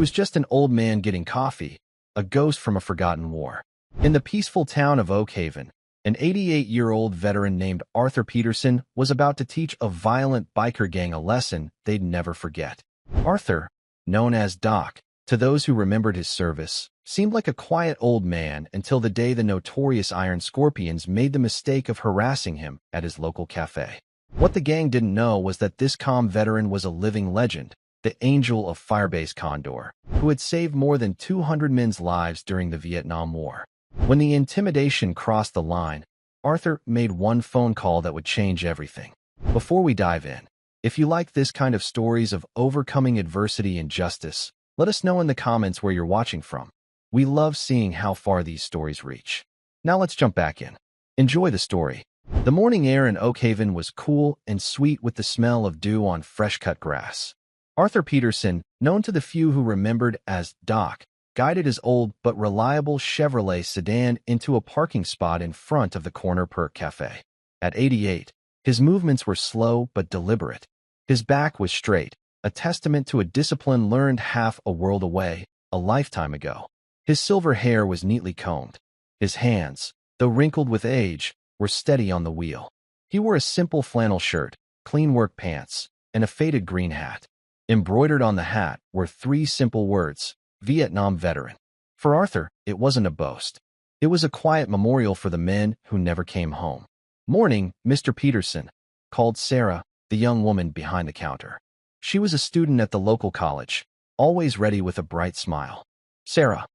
was just an old man getting coffee, a ghost from a forgotten war. In the peaceful town of Oak Haven, an 88-year-old veteran named Arthur Peterson was about to teach a violent biker gang a lesson they'd never forget. Arthur, known as Doc, to those who remembered his service, seemed like a quiet old man until the day the notorious Iron Scorpions made the mistake of harassing him at his local cafe. What the gang didn't know was that this calm veteran was a living legend, the Angel of Firebase Condor, who had saved more than 200 men's lives during the Vietnam War. When the intimidation crossed the line, Arthur made one phone call that would change everything. Before we dive in, if you like this kind of stories of overcoming adversity and justice, let us know in the comments where you're watching from. We love seeing how far these stories reach. Now let's jump back in. Enjoy the story. The morning air in Oak Haven was cool and sweet with the smell of dew on fresh-cut grass. Arthur Peterson, known to the few who remembered as Doc, guided his old but reliable Chevrolet sedan into a parking spot in front of the Corner Perk Cafe. At 88, his movements were slow but deliberate. His back was straight, a testament to a discipline learned half a world away, a lifetime ago. His silver hair was neatly combed. His hands, though wrinkled with age, were steady on the wheel. He wore a simple flannel shirt, clean work pants, and a faded green hat. Embroidered on the hat were 3 simple words: Vietnam Veteran. For Arthur, it wasn't a boast. It was a quiet memorial for the men who never came home. "Morning, Mr. Peterson," called Sarah, the young woman behind the counter. She was a student at the local college, always ready with a bright smile. "Sarah."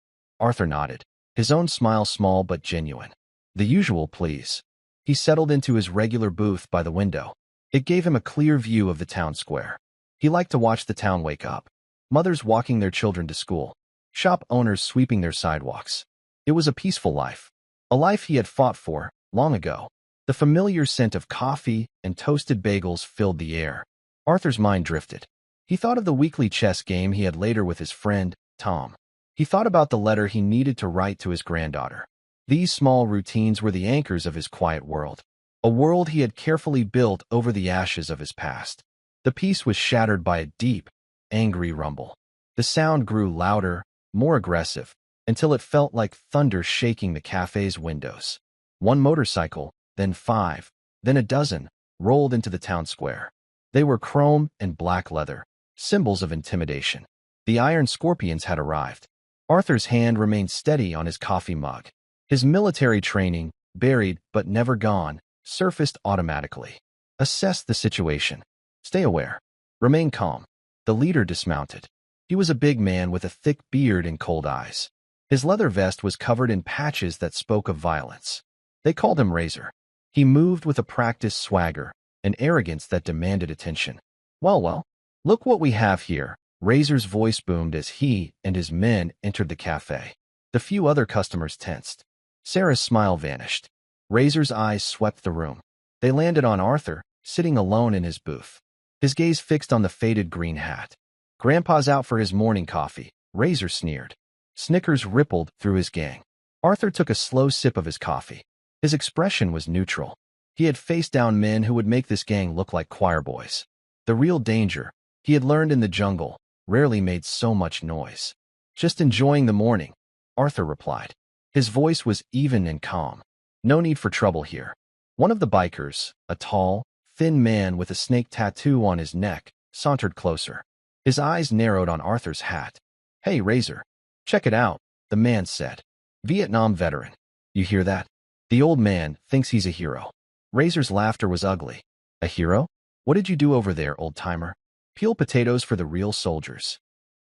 Arthur nodded, his own smile small but genuine. "The usual, please." He settled into his regular booth by the window. It gave him a clear view of the town square. He liked to watch the town wake up. Mothers walking their children to school. Shop owners sweeping their sidewalks. It was a peaceful life. A life he had fought for, long ago. The familiar scent of coffee and toasted bagels filled the air. Arthur's mind drifted. He thought of the weekly chess game he had later with his friend, Tom. He thought about the letter he needed to write to his granddaughter. These small routines were the anchors of his quiet world. A world he had carefully built over the ashes of his past. The peace was shattered by a deep, angry rumble. The sound grew louder, more aggressive, until it felt like thunder shaking the cafe's windows. One motorcycle, then 5, then a dozen, rolled into the town square. They were chrome and black leather, symbols of intimidation. The Iron Scorpions had arrived. Arthur's hand remained steady on his coffee mug. His military training, buried but never gone, surfaced automatically. Assess the situation. Stay aware. Remain calm. The leader dismounted. He was a big man with a thick beard and cold eyes. His leather vest was covered in patches that spoke of violence. They called him Razor. He moved with a practiced swagger, an arrogance that demanded attention. Well, look what we have here." Razor's voice boomed as he and his men entered the cafe. The few other customers tensed. Sarah's smile vanished. Razor's eyes swept the room. They landed on Arthur, sitting alone in his booth. His gaze fixed on the faded green hat. "Grandpa's out for his morning coffee," Razor sneered. Snickers rippled through his gang. Arthur took a slow sip of his coffee. His expression was neutral. He had faced down men who would make this gang look like choir boys. The real danger, he had learned in the jungle, rarely made so much noise. "Just enjoying the morning," Arthur replied. His voice was even and calm. "No need for trouble here." One of the bikers, a tall, thin man with a snake tattoo on his neck, sauntered closer. His eyes narrowed on Arthur's hat. "Hey, Razor. Check it out," the man said. "Vietnam veteran. You hear that? The old man thinks he's a hero." Razor's laughter was ugly. "A hero? What did you do over there, old-timer?" "Peel potatoes for the real soldiers."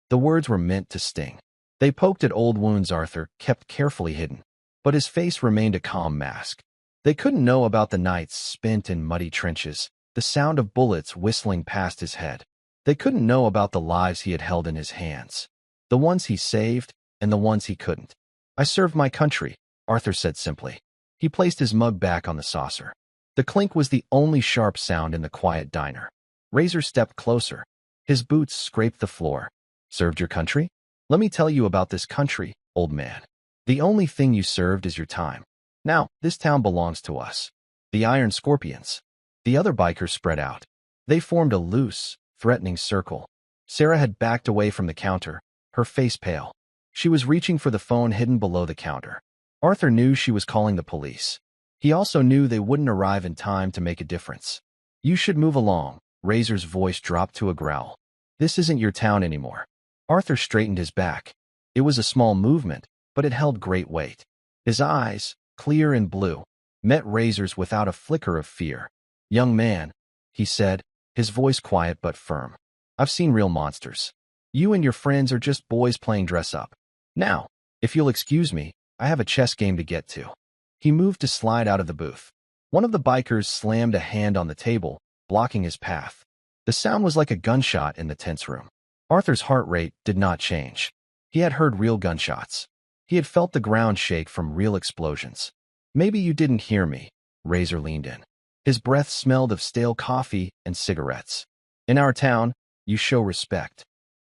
The words were meant to sting. They poked at old wounds Arthur kept carefully hidden, but his face remained a calm mask. They couldn't know about the nights spent in muddy trenches, the sound of bullets whistling past his head. They couldn't know about the lives he had held in his hands, the ones he saved and the ones he couldn't. "I served my country," Arthur said simply. He placed his mug back on the saucer. The clink was the only sharp sound in the quiet diner. Razor stepped closer. His boots scraped the floor. "Served your country? Let me tell you about this country, old man. The only thing you served is your time. Now, this town belongs to us. The Iron Scorpions." The other bikers spread out. They formed a loose, threatening circle. Sarah had backed away from the counter, her face pale. She was reaching for the phone hidden below the counter. Arthur knew she was calling the police. He also knew they wouldn't arrive in time to make a difference. "You should move along." Razor's voice dropped to a growl. "This isn't your town anymore." Arthur straightened his back. It was a small movement, but it held great weight. His eyes, clear and blue, met Razor's without a flicker of fear. "Young man," he said, his voice quiet but firm. "I've seen real monsters. You and your friends are just boys playing dress-up. Now, if you'll excuse me, I have a chess game to get to." He moved to slide out of the booth. One of the bikers slammed a hand on the table, blocking his path. The sound was like a gunshot in the tense room. Arthur's heart rate did not change. He had heard real gunshots. He had felt the ground shake from real explosions. "Maybe you didn't hear me." Razor leaned in. His breath smelled of stale coffee and cigarettes. "In our town, you show respect."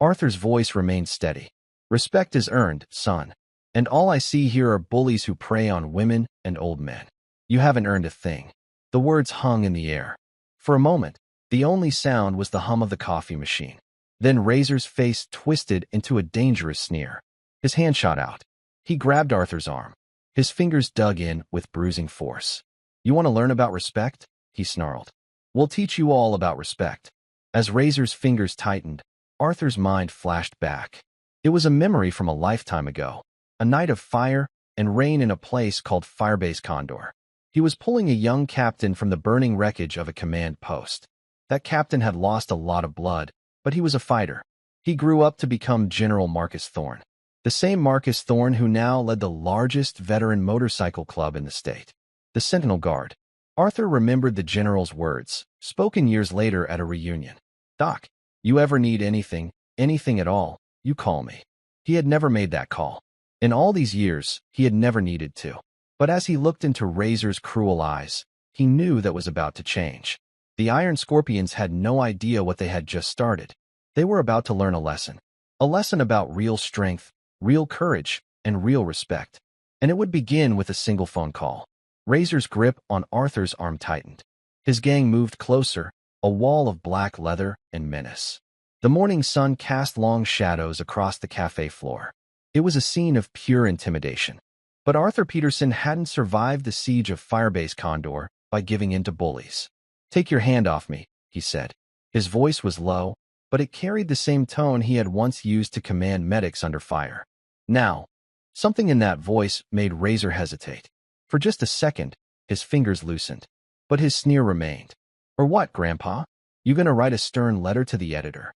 Arthur's voice remained steady. "Respect is earned, son. And all I see here are bullies who prey on women and old men. You haven't earned a thing." The words hung in the air. For a moment, the only sound was the hum of the coffee machine. Then Razor's face twisted into a dangerous sneer. His hand shot out. He grabbed Arthur's arm. His fingers dug in with bruising force. "You want to learn about respect?" he snarled. "We'll teach you all about respect." As Razor's fingers tightened, Arthur's mind flashed back. It was a memory from a lifetime ago. A night of fire and rain in a place called Firebase Condor. He was pulling a young captain from the burning wreckage of a command post. That captain had lost a lot of blood, but he was a fighter. He grew up to become General Marcus Thorne. The same Marcus Thorne who now led the largest veteran motorcycle club in the state. The Sentinel Guard. Arthur remembered the general's words, spoken years later at a reunion. "Doc, you ever need anything at all, you call me." He had never made that call. In all these years, he had never needed to. But as he looked into Razor's cruel eyes, he knew that was about to change. The Iron Scorpions had no idea what they had just started. They were about to learn a lesson. A lesson about real strength, real courage, and real respect. And it would begin with a single phone call. Razor's grip on Arthur's arm tightened. His gang moved closer, a wall of black leather and menace. The morning sun cast long shadows across the cafe floor. It was a scene of pure intimidation. But Arthur Peterson hadn't survived the siege of Firebase Condor by giving in to bullies. "Take your hand off me," he said. His voice was low, but it carried the same tone he had once used to command medics under fire. Now, something in that voice made Razor hesitate. For just a second, his fingers loosened. But his sneer remained. "Or what, Grandpa? You gonna write a stern letter to the editor?"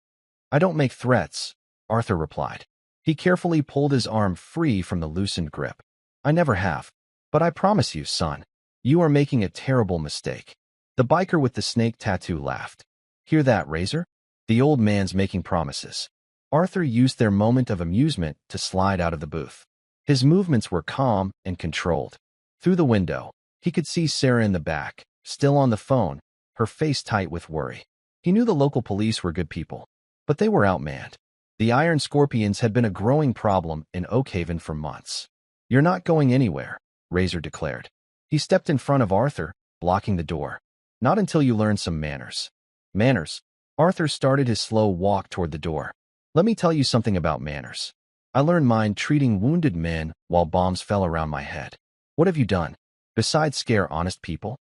"I don't make threats," Arthur replied. He carefully pulled his arm free from the loosened grip. "I never have. But I promise you, son, you are making a terrible mistake." The biker with the snake tattoo laughed. "Hear that, Razor? The old man's making promises." Arthur used their moment of amusement to slide out of the booth. His movements were calm and controlled. Through the window, he could see Sarah in the back, still on the phone, her face tight with worry. He knew the local police were good people, but they were outmanned. The Iron Scorpions had been a growing problem in Oakhaven for months. "You're not going anywhere," Razor declared. He stepped in front of Arthur, blocking the door. "Not until you learn some manners." "Manners?" Arthur started his slow walk toward the door. "Let me tell you something about manners. I learned mine treating wounded men while bombs fell around my head. What have you done, besides scare honest people?"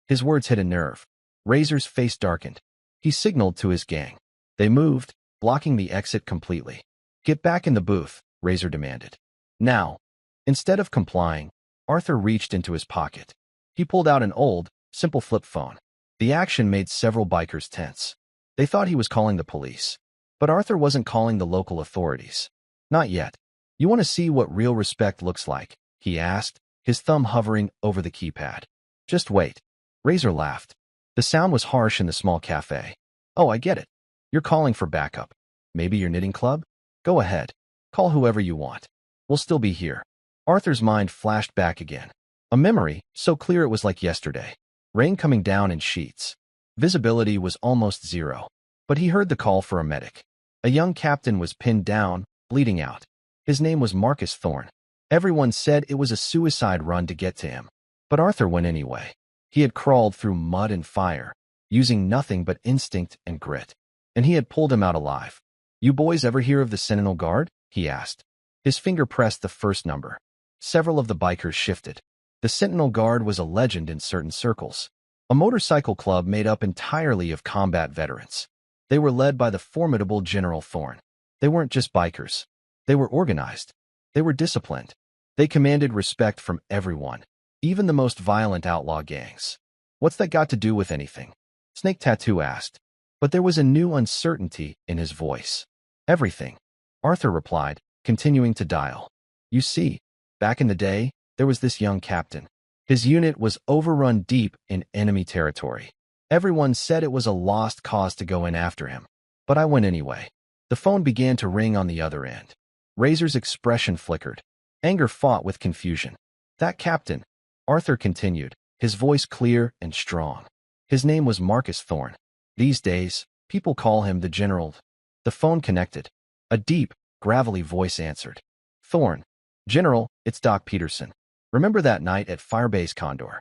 His words hit a nerve. Razor's face darkened. He signaled to his gang. They moved, blocking the exit completely. "Get back in the booth," Razor demanded. Now, instead of complying, Arthur reached into his pocket. He pulled out an old, simple flip phone. The action made several bikers tense. They thought he was calling the police. But Arthur wasn't calling the local authorities. Not yet. "You want to see what real respect looks like?" he asked, his thumb hovering over the keypad. "Just wait." Razor laughed. The sound was harsh in the small cafe. "Oh, I get it. You're calling for backup. Maybe your knitting club? Go ahead. Call whoever you want. We'll still be here." Arthur's mind flashed back again. A memory, so clear it was like yesterday. Rain coming down in sheets. Visibility was almost zero. But he heard the call for a medic. A young captain was pinned down, bleeding out. His name was Marcus Thorne. Everyone said it was a suicide run to get to him. But Arthur went anyway. He had crawled through mud and fire, using nothing but instinct and grit. And he had pulled him out alive. "You boys ever hear of the Sentinel Guard?" he asked. His finger pressed the first number. Several of the bikers shifted. The Sentinel Guard was a legend in certain circles. A motorcycle club made up entirely of combat veterans. They were led by the formidable General Thorne. They weren't just bikers. They were organized. They were disciplined. They commanded respect from everyone, even the most violent outlaw gangs. What's that got to do with anything? Snake Tattoo asked, but there was a new uncertainty in his voice. Everything, Arthur replied, continuing to dial. You see, back in the day, there was this young captain. His unit was overrun deep in enemy territory. Everyone said it was a lost cause to go in after him, but I went anyway. The phone began to ring on the other end. Razor's expression flickered. Anger fought with confusion. That captain, Arthur continued, his voice clear and strong. His name was Marcus Thorne. These days, people call him the General. The phone connected. A deep, gravelly voice answered. Thorne. General, it's Doc Peterson. Remember that night at Firebase Condor?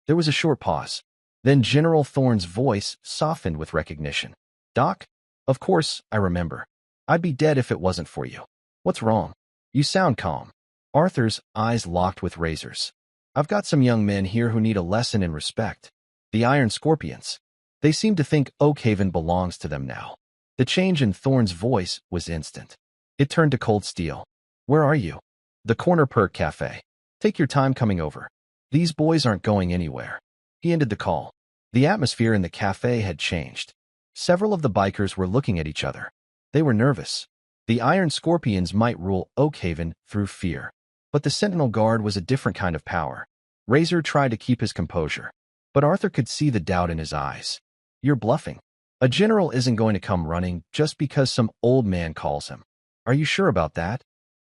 There was a short pause. Then General Thorne's voice softened with recognition. Doc? Of course, I remember. I'd be dead if it wasn't for you. What's wrong? You sound calm. Arthur's eyes locked with Razor's. I've got some young men here who need a lesson in respect. The Iron Scorpions. They seem to think Oakhaven belongs to them now. The change in Thorne's voice was instant. It turned to cold steel. Where are you? The Corner Perk Cafe. Take your time coming over. These boys aren't going anywhere. He ended the call. The atmosphere in the cafe had changed. Several of the bikers were looking at each other. They were nervous. The Iron Scorpions might rule Oakhaven through fear. But the Sentinel Guard was a different kind of power. Razor tried to keep his composure, but Arthur could see the doubt in his eyes. You're bluffing. A general isn't going to come running just because some old man calls him. Are you sure about that?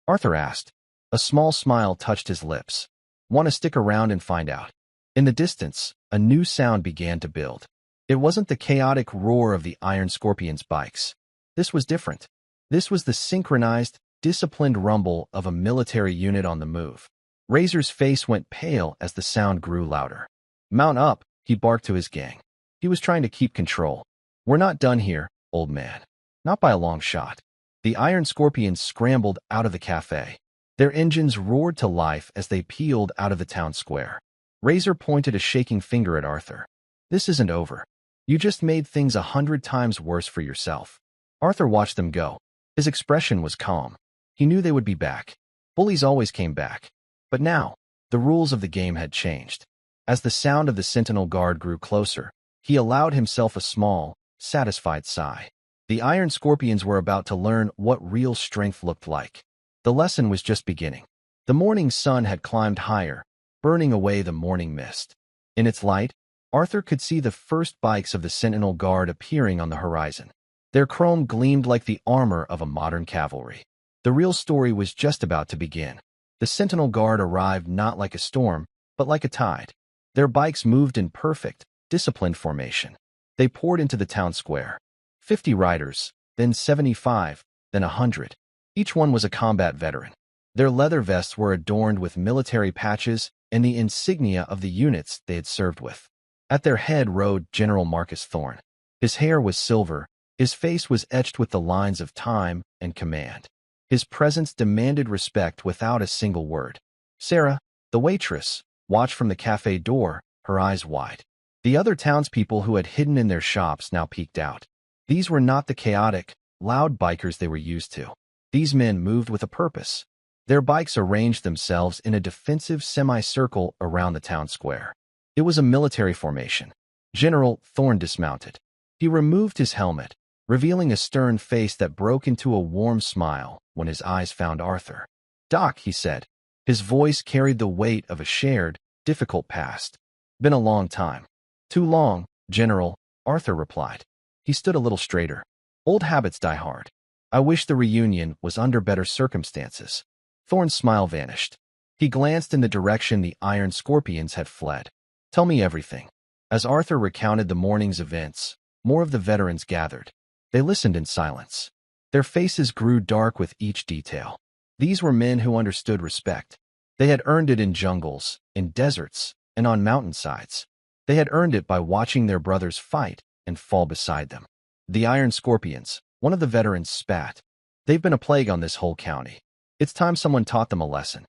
Arthur asked. A small smile touched his lips. Want to stick around and find out? In the distance, a new sound began to build. It wasn't the chaotic roar of the Iron Scorpions' bikes. This was different. This was the synchronized, disciplined rumble of a military unit on the move. Razor's face went pale as the sound grew louder. Mount up, he barked to his gang. He was trying to keep control. We're not done here, old man. Not by a long shot. The Iron Scorpions scrambled out of the cafe. Their engines roared to life as they peeled out of the town square. Razor pointed a shaking finger at Arthur. This isn't over. You just made things 100 times worse for yourself. Arthur watched them go. His expression was calm. He knew they would be back. Bullies always came back. But now, the rules of the game had changed. As the sound of the Sentinel Guard grew closer, he allowed himself a small, satisfied sigh. The Iron Scorpions were about to learn what real strength looked like. The lesson was just beginning. The morning sun had climbed higher, burning away the morning mist. In its light, Arthur could see the first bikes of the Sentinel Guard appearing on the horizon. Their chrome gleamed like the armor of a modern cavalry. The real story was just about to begin. The Sentinel Guard arrived not like a storm, but like a tide. Their bikes moved in perfect, disciplined formation. They poured into the town square. 50 riders, then 75, then 100. Each one was a combat veteran. Their leather vests were adorned with military patches and the insignia of the units they had served with. At their head rode General Marcus Thorne. His hair was silver. His face was etched with the lines of time and command. His presence demanded respect without a single word. Sarah, the waitress, watched from the cafe door, her eyes wide. The other townspeople who had hidden in their shops now peeked out. These were not the chaotic, loud bikers they were used to. These men moved with a purpose. Their bikes arranged themselves in a defensive semicircle around the town square. It was a military formation. General Thorne dismounted. He removed his helmet, revealing a stern face that broke into a warm smile when his eyes found Arthur. Doc, he said. His voice carried the weight of a shared, difficult past. Been a long time. Too long, General, Arthur replied. He stood a little straighter. Old habits die hard. I wish the reunion was under better circumstances. Thorne's smile vanished. He glanced in the direction the Iron Scorpions had fled. Tell me everything. As Arthur recounted the morning's events, more of the veterans gathered. They listened in silence. Their faces grew dark with each detail. These were men who understood respect. They had earned it in jungles, in deserts, and on mountainsides. They had earned it by watching their brothers fight and fall beside them. The Iron Scorpions, one of the veterans spat. They've been a plague on this whole county. It's time someone taught them a lesson.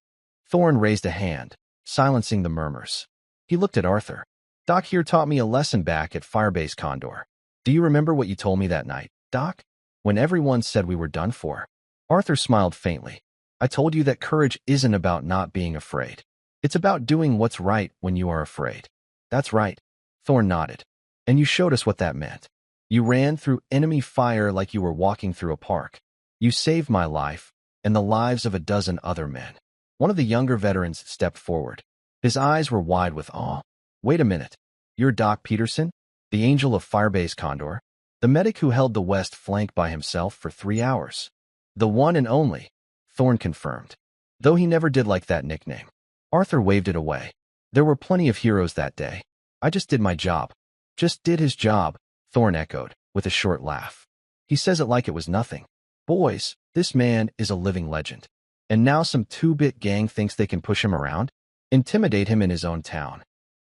Thorne raised a hand, silencing the murmurs. He looked at Arthur. Doc here taught me a lesson back at Firebase Condor. Do you remember what you told me that night, Doc? When everyone said we were done for. Arthur smiled faintly. I told you that courage isn't about not being afraid. It's about doing what's right when you are afraid. That's right. Thorne nodded. And you showed us what that meant. You ran through enemy fire like you were walking through a park. You saved my life and the lives of a dozen other men. One of the younger veterans stepped forward. His eyes were wide with awe. Wait a minute. You're Doc Peterson, the angel of Firebase Condor, the medic who held the west flank by himself for 3 hours. The one and only, Thorne confirmed, though he never did like that nickname. Arthur waved it away. There were plenty of heroes that day. I just did my job. Just did his job, Thorne echoed, with a short laugh. He says it like it was nothing. Boys, this man is a living legend. And now some two-bit gang thinks they can push him around? Intimidate him in his own town.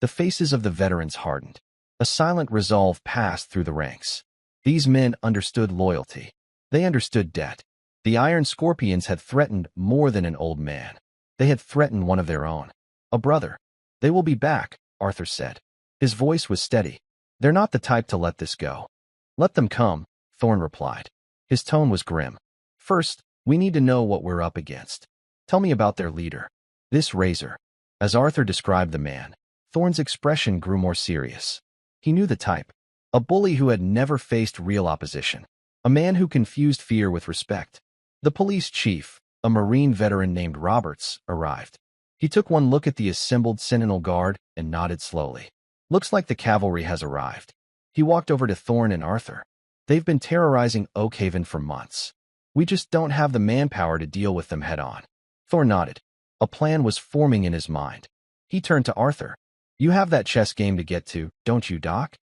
The faces of the veterans hardened. A silent resolve passed through the ranks. These men understood loyalty. They understood debt. The Iron Scorpions had threatened more than an old man. They had threatened one of their own. A brother. They will be back, Arthur said. His voice was steady. They're not the type to let this go. Let them come, Thorne replied. His tone was grim. First, we need to know what we're up against. Tell me about their leader. This Razor. As Arthur described the man, Thorne's expression grew more serious. He knew the type. A bully who had never faced real opposition. A man who confused fear with respect. The police chief, a Marine veteran named Roberts, arrived. He took one look at the assembled Sentinel Guard and nodded slowly. Looks like the cavalry has arrived. He walked over to Thorne and Arthur. They've been terrorizing Oakhaven for months. We just don't have the manpower to deal with them head-on. Thorne nodded. A plan was forming in his mind. He turned to Arthur. You have that chess game to get to, don't you, Doc?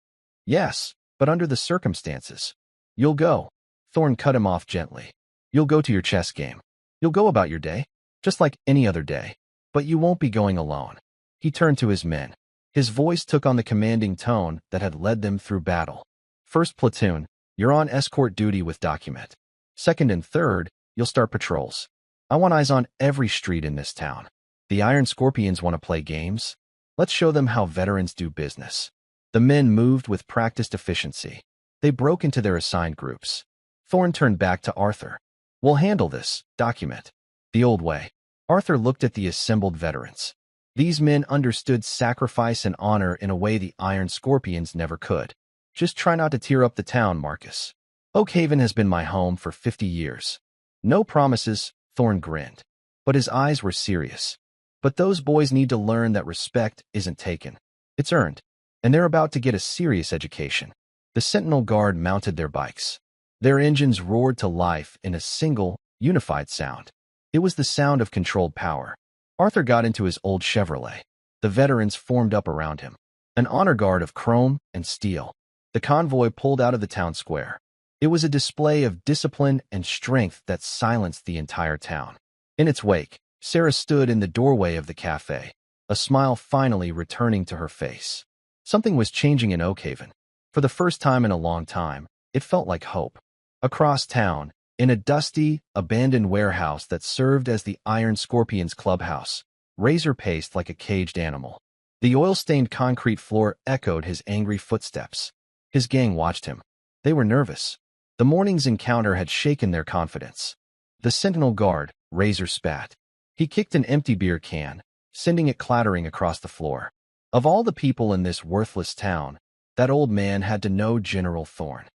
Yes, but under the circumstances. You'll go. Thorne cut him off gently. You'll go to your chess game. You'll go about your day, just like any other day. But you won't be going alone. He turned to his men. His voice took on the commanding tone that had led them through battle. First platoon, you're on escort duty with document. Second and third, you'll start patrols. I want eyes on every street in this town. The Iron Scorpions want to play games. Let's show them how veterans do business. The men moved with practiced efficiency. They broke into their assigned groups. Thorne turned back to Arthur. We'll handle this, document. The old way. Arthur looked at the assembled veterans. These men understood sacrifice and honor in a way the Iron Scorpions never could. Just try not to tear up the town, Marcus. Oakhaven has been my home for 50 years. No promises, Thorne grinned. But his eyes were serious. But those boys need to learn that respect isn't taken. It's earned. And they're about to get a serious education. The Sentinel Guard mounted their bikes. Their engines roared to life in a single, unified sound. It was the sound of controlled power. Arthur got into his old Chevrolet. The veterans formed up around him. An honor guard of chrome and steel. The convoy pulled out of the town square. It was a display of discipline and strength that silenced the entire town. In its wake, Sarah stood in the doorway of the cafe, a smile finally returning to her face. Something was changing in Oakhaven. For the first time in a long time, it felt like hope. Across town, in a dusty, abandoned warehouse that served as the Iron Scorpions clubhouse, Razor paced like a caged animal. The oil-stained concrete floor echoed his angry footsteps. His gang watched him. They were nervous. The morning's encounter had shaken their confidence. The Sentinel Guard, Razor spat. He kicked an empty beer can, sending it clattering across the floor. Of all the people in this worthless town, that old man had to know General Thorne.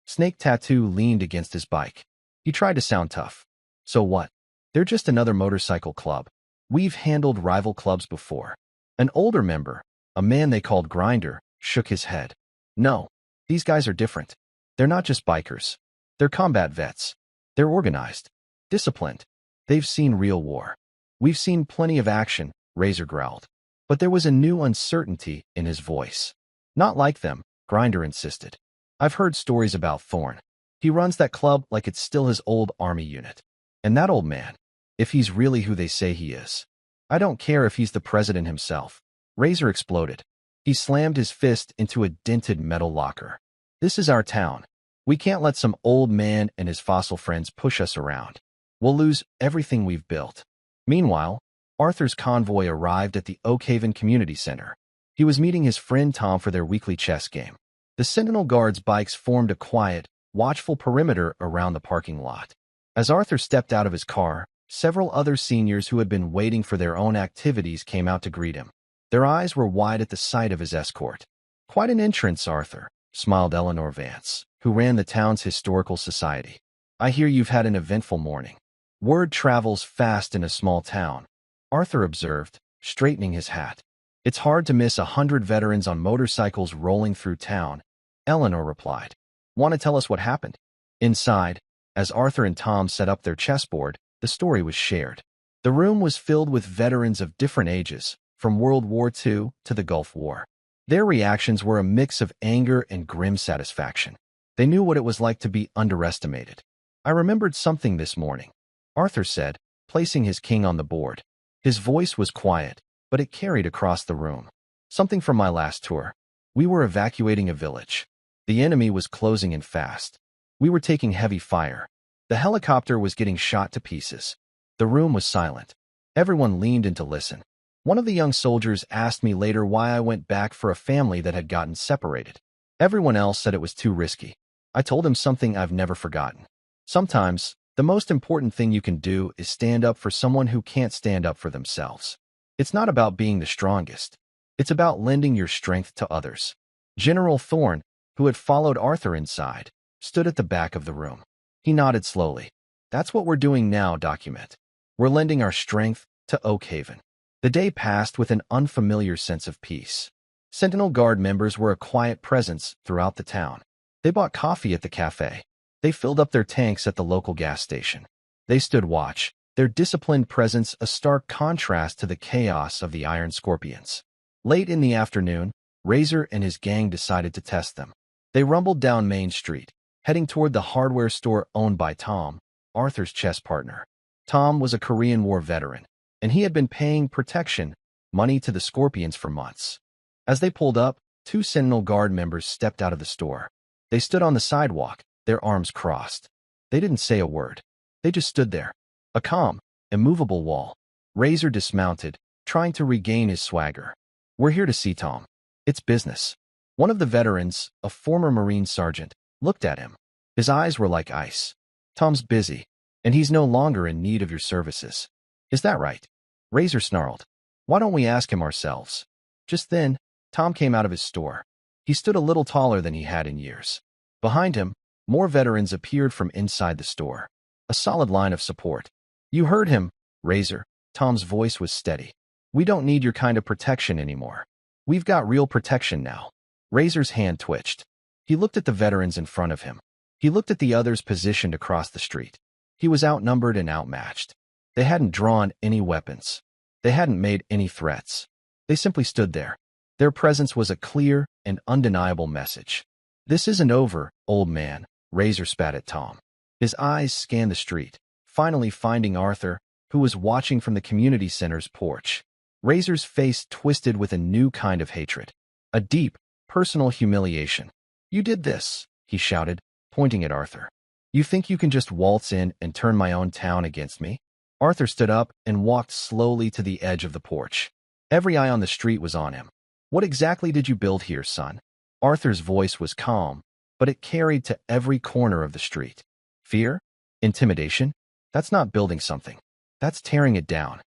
Snake Tattoo leaned against his bike. He tried to sound tough. So what? They're just another motorcycle club. We've handled rival clubs before. An older member, a man they called Grinder, shook his head. No, these guys are different. They're not just bikers. They're combat vets. They're organized. Disciplined. They've seen real war. We've seen plenty of action, Razor growled. But there was a new uncertainty in his voice. Not like them, Grinder insisted. I've heard stories about Thorne. He runs that club like it's still his old army unit. And that old man, if he's really who they say he is. I don't care if he's the president himself. Razor exploded. He slammed his fist into a dented metal locker. This is our town. We can't let some old man and his fossil friends push us around. We'll lose everything we've built. Meanwhile, Arthur's convoy arrived at the Oakhaven Community Center. He was meeting his friend Tom for their weekly chess game. The Sentinel Guards' bikes formed a quiet, watchful perimeter around the parking lot. As Arthur stepped out of his car, several other seniors who had been waiting for their own activities came out to greet him. Their eyes were wide at the sight of his escort. "Quite an entrance, Arthur," smiled Eleanor Vance, who ran the town's historical society. "I hear you've had an eventful morning." "Word travels fast in a small town," Arthur observed, straightening his hat. "It's hard to miss 100 veterans on motorcycles rolling through town," Eleanor replied. "Want to tell us what happened?" Inside, as Arthur and Tom set up their chessboard, the story was shared. The room was filled with veterans of different ages, from World War II to the Gulf War. Their reactions were a mix of anger and grim satisfaction. They knew what it was like to be underestimated. "I remembered something this morning," Arthur said, placing his king on the board. His voice was quiet, but it carried across the room. "Something from my last tour. We were evacuating a village. The enemy was closing in fast. We were taking heavy fire. The helicopter was getting shot to pieces." The room was silent. Everyone leaned in to listen. One of the young soldiers asked me later why I went back for a family that had gotten separated. Everyone else said it was too risky. I told him something I've never forgotten. Sometimes, the most important thing you can do is stand up for someone who can't stand up for themselves. It's not about being the strongest. It's about lending your strength to others. General Thorne, who had followed Arthur inside, stood at the back of the room. He nodded slowly. "That's what we're doing now, document. We're lending our strength to Oakhaven." The day passed with an unfamiliar sense of peace. Sentinel Guard members were a quiet presence throughout the town. They bought coffee at the cafe. They filled up their tanks at the local gas station. They stood watch, their disciplined presence a stark contrast to the chaos of the Iron Scorpions. Late in the afternoon, Razor and his gang decided to test them. They rumbled down Main Street, heading toward the hardware store owned by Tom, Arthur's chess partner. Tom was a Korean War veteran, and he had been paying protection money to the Scorpions for months. As they pulled up, 2 Sentinel Guard members stepped out of the store. They stood on the sidewalk, their arms crossed. They didn't say a word. They just stood there. A calm, immovable wall. Razor dismounted, trying to regain his swagger. "We're here to see Tom. It's business." One of the veterans, a former Marine sergeant, looked at him. His eyes were like ice. "Tom's busy, and he's no longer in need of your services. Is that right?" Razor snarled. "Why don't we ask him ourselves?" Just then, Tom came out of his store. He stood a little taller than he had in years. Behind him, more veterans appeared from inside the store. A solid line of support. "You heard him, Razor." Tom's voice was steady. "We don't need your kind of protection anymore. We've got real protection now." Razor's hand twitched. He looked at the veterans in front of him. He looked at the others positioned across the street. He was outnumbered and outmatched. They hadn't drawn any weapons. They hadn't made any threats. They simply stood there. Their presence was a clear and undeniable message. "This isn't over, old man," Razor spat at Tom. His eyes scanned the street, finally finding Arthur, who was watching from the community center's porch. Razor's face twisted with a new kind of hatred. A deep, personal humiliation. "You did this," he shouted, pointing at Arthur. "You think you can just waltz in and turn my own town against me?" Arthur stood up and walked slowly to the edge of the porch. Every eye on the street was on him. "What exactly did you build here, son?" Arthur's voice was calm, but it carried to every corner of the street. "Fear? Intimidation? That's not building something. That's tearing it down."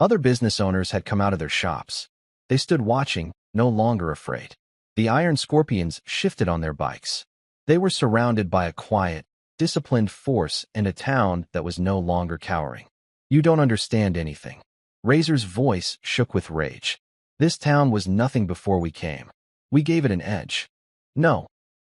Other business owners had come out of their shops. They stood watching, no longer afraid. The Iron Scorpions shifted on their bikes. They were surrounded by a quiet, disciplined force in a town that was no longer cowering. "You don't understand anything." Razor's voice shook with rage. "This town was nothing before we came. We gave it an edge." "No,"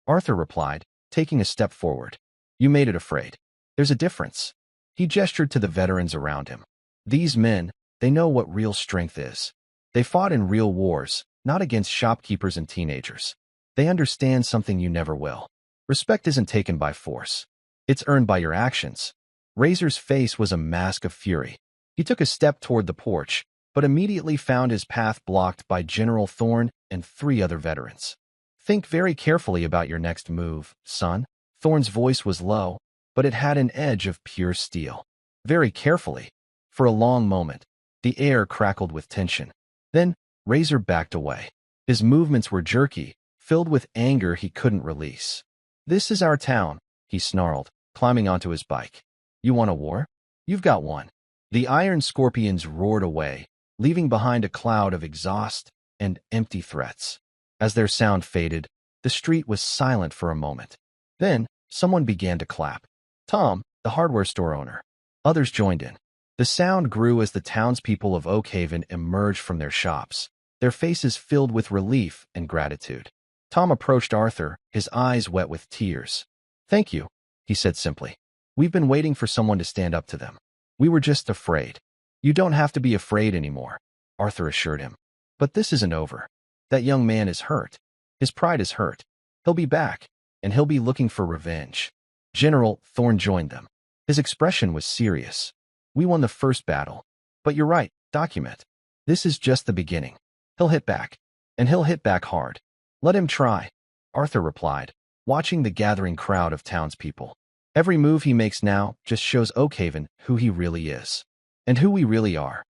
Arthur replied, taking a step forward. "You made it afraid. There's a difference." He gestured to the veterans around him. "These men, they know what real strength is. They fought in real wars, not against shopkeepers and teenagers. They understand something you never will. Respect isn't taken by force. It's earned by your actions." Razor's face was a mask of fury. He took a step toward the porch, but immediately found his path blocked by General Thorne and 3 other veterans. "Think very carefully about your next move, son," Thorne's voice was low, but it had an edge of pure steel. Very carefully. For a long moment, the air crackled with tension. Then, Razor backed away. His movements were jerky, filled with anger he couldn't release. "This is our town," he snarled, climbing onto his bike. "You want a war? You've got one." The iron scorpions roared away, leaving behind a cloud of exhaust and empty threats. As their sound faded, the street was silent for a moment. Then, someone began to clap. Tom, the hardware store owner. Others joined in. The sound grew as the townspeople of Oakhaven emerged from their shops, their faces filled with relief and gratitude. Tom approached Arthur, his eyes wet with tears. "Thank you," he said simply. "We've been waiting for someone to stand up to them. We were just afraid." "You don't have to be afraid anymore," Arthur assured him. "But this isn't over. That young man is hurt. His pride is hurt. He'll be back, and he'll be looking for revenge." General Thorne joined them. His expression was serious. "We won the first battle. But you're right, document. This is just the beginning. He'll hit back. And he'll hit back hard. Let him try," Arthur replied, watching the gathering crowd of townspeople. "Every move he makes now just shows Oakhaven who he really is. And who we really are."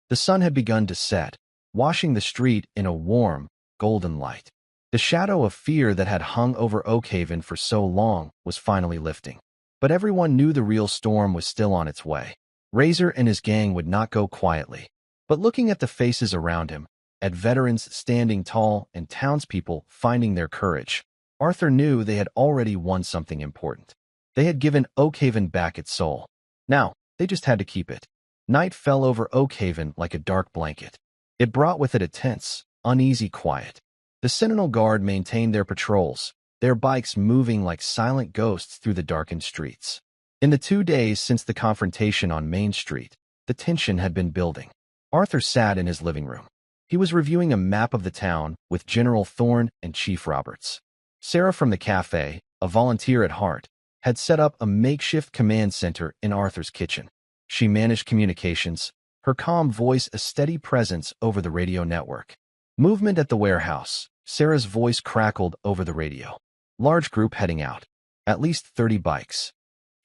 The sun had begun to set, washing the street in a warm, golden light. The shadow of fear that had hung over Oakhaven for so long was finally lifting. But everyone knew the real storm was still on its way. Razor and his gang would not go quietly. But looking at the faces around him, at veterans standing tall and townspeople finding their courage, Arthur knew they had already won something important. They had given Oakhaven back its soul. Now, they just had to keep it. Night fell over Oakhaven like a dark blanket. It brought with it a tense, uneasy quiet. The Sentinel Guard maintained their patrols, their bikes moving like silent ghosts through the darkened streets. In the 2 days since the confrontation on Main Street, the tension had been building. Arthur sat in his living room. He was reviewing a map of the town with General Thorne and Chief Roberts. Sarah from the cafe, a volunteer at heart, had set up a makeshift command center in Arthur's kitchen. She managed communications, her calm voice a steady presence over the radio network. Movement at the warehouse. Sarah's voice crackled over the radio. Large group heading out. At least 30 bikes.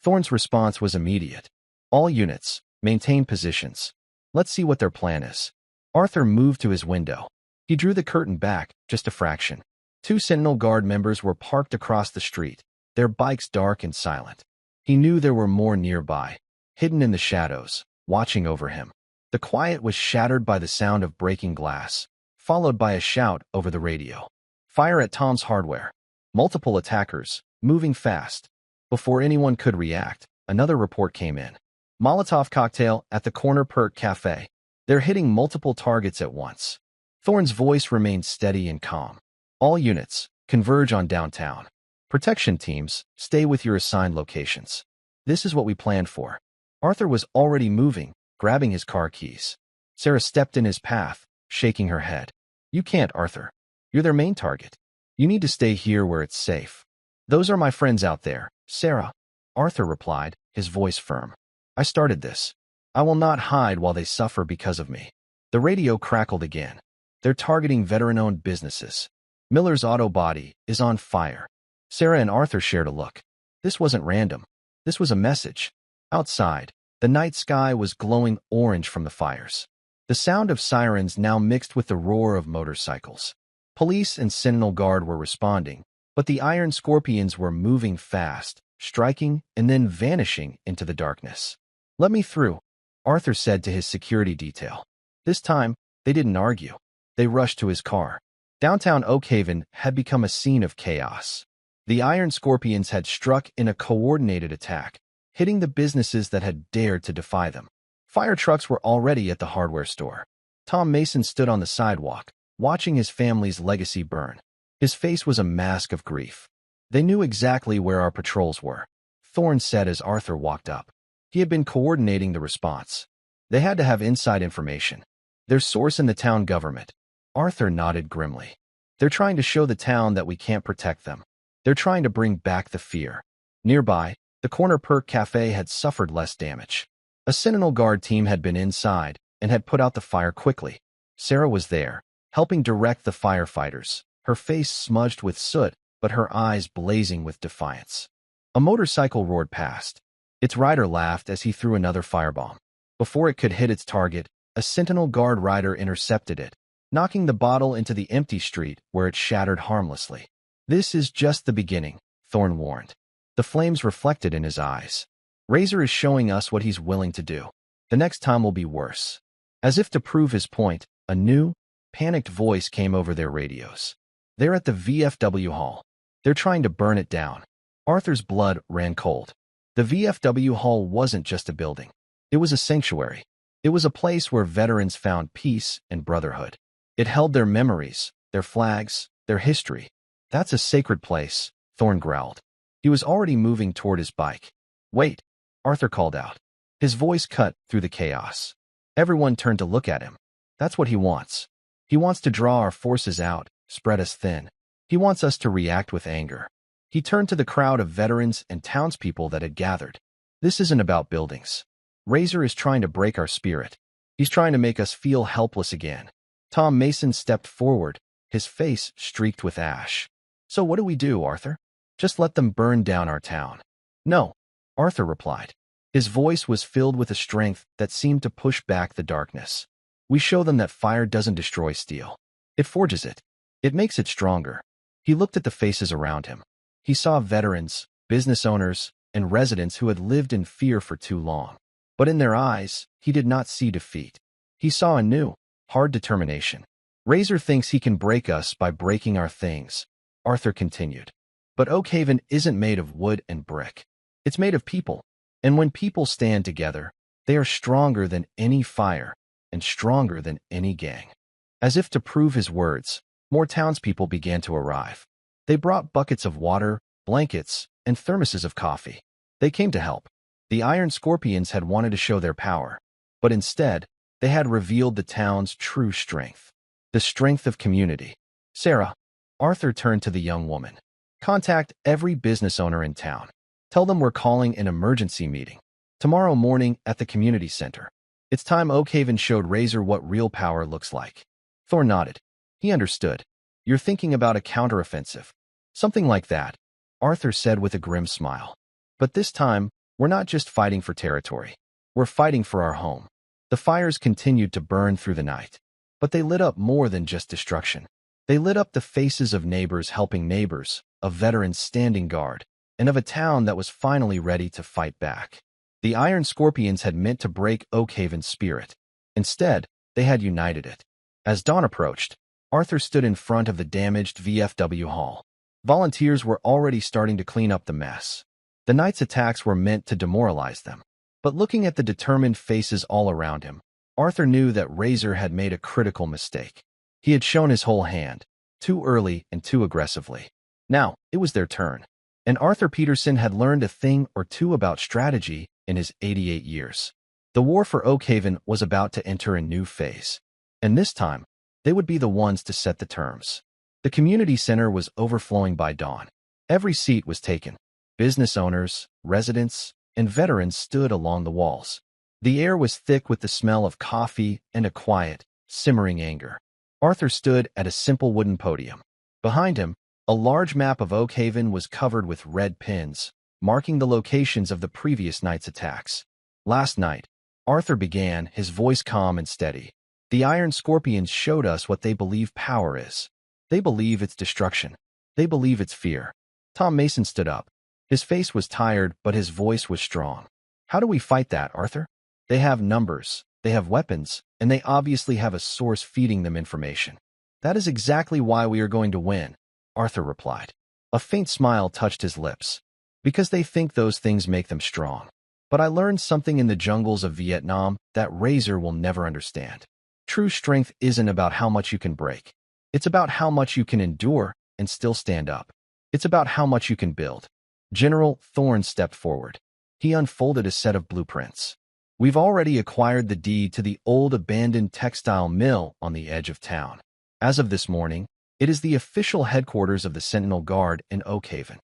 Thorne's response was immediate. "All units, maintain positions. Let's see what their plan is." Arthur moved to his window. He drew the curtain back, just a fraction. 2 Sentinel Guard members were parked across the street, their bikes dark and silent. He knew there were more nearby, hidden in the shadows, watching over him. The quiet was shattered by the sound of breaking glass, followed by a shout over the radio. "Fire at Tom's Hardware." Multiple attackers, moving fast. Before anyone could react, another report came in. "Molotov cocktail at the Corner Perk Cafe. They're hitting multiple targets at once." Thorne's voice remained steady and calm. "All units, converge on downtown. Protection teams, stay with your assigned locations. This is what we planned for." Arthur was already moving, grabbing his car keys. Sarah stepped in his path, shaking her head. "You can't, Arthur. You're their main target. You need to stay here where it's safe." "Those are my friends out there, Sarah," Arthur replied, his voice firm. "I started this. I will not hide while they suffer because of me." The radio crackled again. "They're targeting veteran-owned businesses. Miller's Auto Body is on fire." Sarah and Arthur shared a look. This wasn't random. This was a message. Outside, the night sky was glowing orange from the fires. The sound of sirens now mixed with the roar of motorcycles. Police and Sentinel Guard were responding, but the Iron Scorpions were moving fast, striking and then vanishing into the darkness. "Let me through," Arthur said to his security detail. This time, they didn't argue. They rushed to his car. Downtown Oakhaven had become a scene of chaos. The Iron Scorpions had struck in a coordinated attack, hitting the businesses that had dared to defy them. Fire trucks were already at the hardware store. Tom Mason stood on the sidewalk, watching his family's legacy burn. His face was a mask of grief. "They knew exactly where our patrols were," Thorne said as Arthur walked up. He had been coordinating the response. They had to have inside information. "Their source in the town government." Arthur nodded grimly. "They're trying to show the town that we can't protect them. They're trying to bring back the fear." Nearby, the Corner Perk Cafe had suffered less damage. A Sentinel Guard team had been inside and had put out the fire quickly. Sarah was there, helping direct the firefighters, her face smudged with soot, but her eyes blazing with defiance. A motorcycle roared past. Its rider laughed as he threw another firebomb. Before it could hit its target, a Sentinel Guard rider intercepted it, knocking the bottle into the empty street where it shattered harmlessly. "This is just the beginning," Thorn warned. The flames reflected in his eyes. "Razor is showing us what he's willing to do. The next time will be worse." As if to prove his point, a new, panicked voice came over their radios. "They're at the VFW hall. They're trying to burn it down." Arthur's blood ran cold. The VFW hall wasn't just a building. It was a sanctuary. It was a place where veterans found peace and brotherhood. It held their memories, their flags, their history. "That's a sacred place," Thorn growled. He was already moving toward his bike. "Wait," Arthur called out. His voice cut through the chaos. Everyone turned to look at him. "That's what he wants. He wants to draw our forces out, spread us thin. He wants us to react with anger." He turned to the crowd of veterans and townspeople that had gathered. "This isn't about buildings. Razor is trying to break our spirit. He's trying to make us feel helpless again." Tom Mason stepped forward, his face streaked with ash. "So what do we do, Arthur? Just let them burn down our town?" "No," Arthur replied. His voice was filled with a strength that seemed to push back the darkness. "We show them that fire doesn't destroy steel. It forges it. It makes it stronger." He looked at the faces around him. He saw veterans, business owners, and residents who had lived in fear for too long. But in their eyes, he did not see defeat. He saw a new, hard determination. "Razor thinks he can break us by breaking our things," Arthur continued. "But Oakhaven isn't made of wood and brick. It's made of people. And when people stand together, they are stronger than any fire and stronger than any gang." As if to prove his words, more townspeople began to arrive. They brought buckets of water, blankets, and thermoses of coffee. They came to help. The Iron Scorpions had wanted to show their power, but instead, they had revealed the town's true strength. The strength of community. "Sarah," Arthur turned to the young woman. "Contact every business owner in town. Tell them we're calling an emergency meeting tomorrow morning at the community center. It's time Oakhaven showed Razor what real power looks like." Thorn nodded. He understood. "You're thinking about a counteroffensive." "Something like that," Arthur said with a grim smile. "But this time, we're not just fighting for territory. We're fighting for our home." The fires continued to burn through the night, but they lit up more than just destruction. They lit up the faces of neighbors helping neighbors, of veterans standing guard, and of a town that was finally ready to fight back. The Iron Scorpions had meant to break Oakhaven's spirit. Instead, they had united it. As dawn approached, Arthur stood in front of the damaged VFW hall. Volunteers were already starting to clean up the mess. The night's attacks were meant to demoralize them. But looking at the determined faces all around him, Arthur knew that Razor had made a critical mistake. He had shown his whole hand, too early and too aggressively. Now, it was their turn. And Arthur Peterson had learned a thing or two about strategy in his 88 years. The war for Oakhaven was about to enter a new phase. And this time, they would be the ones to set the terms. The community center was overflowing by dawn. Every seat was taken. Business owners, residents, and veterans stood along the walls. The air was thick with the smell of coffee and a quiet, simmering anger. Arthur stood at a simple wooden podium. Behind him, a large map of Oakhaven was covered with red pins, marking the locations of the previous night's attacks. "Last night," Arthur began, his voice calm and steady, "the Iron Scorpions showed us what they believe power is. They believe it's destruction. They believe it's fear." Tom Mason stood up. His face was tired, but his voice was strong. "How do we fight that, Arthur? They have numbers, they have weapons, and they obviously have a source feeding them information." "That is exactly why we are going to win," Arthur replied. A faint smile touched his lips. "Because they think those things make them strong. But I learned something in the jungles of Vietnam that Razor will never understand. True strength isn't about how much you can break. It's about how much you can endure and still stand up. It's about how much you can build." General Thorn stepped forward. He unfolded a set of blueprints. "We've already acquired the deed to the old abandoned textile mill on the edge of town. As of this morning, it is the official headquarters of the Sentinel Guard in Oakhaven."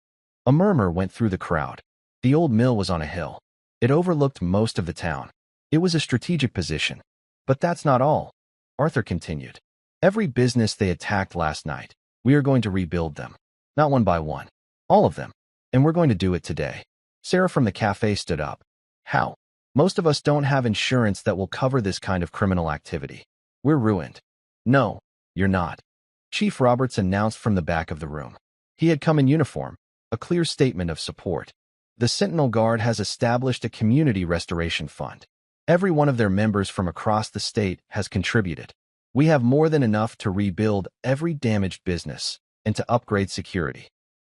A murmur went through the crowd. The old mill was on a hill. It overlooked most of the town. It was a strategic position. "But that's not all," Arthur continued. "Every business they attacked last night, we are going to rebuild them. Not one by one. All of them. And we're going to do it today. Sarah from the cafe stood up. How? Most of us don't have insurance that will cover this kind of criminal activity. We're ruined. No, you're not. Chief Roberts announced from the back of the room. He had come in uniform, a clear statement of support. The Sentinel Guard has established a community restoration fund. Every one of their members from across the state has contributed. We have more than enough to rebuild every damaged business and to upgrade security.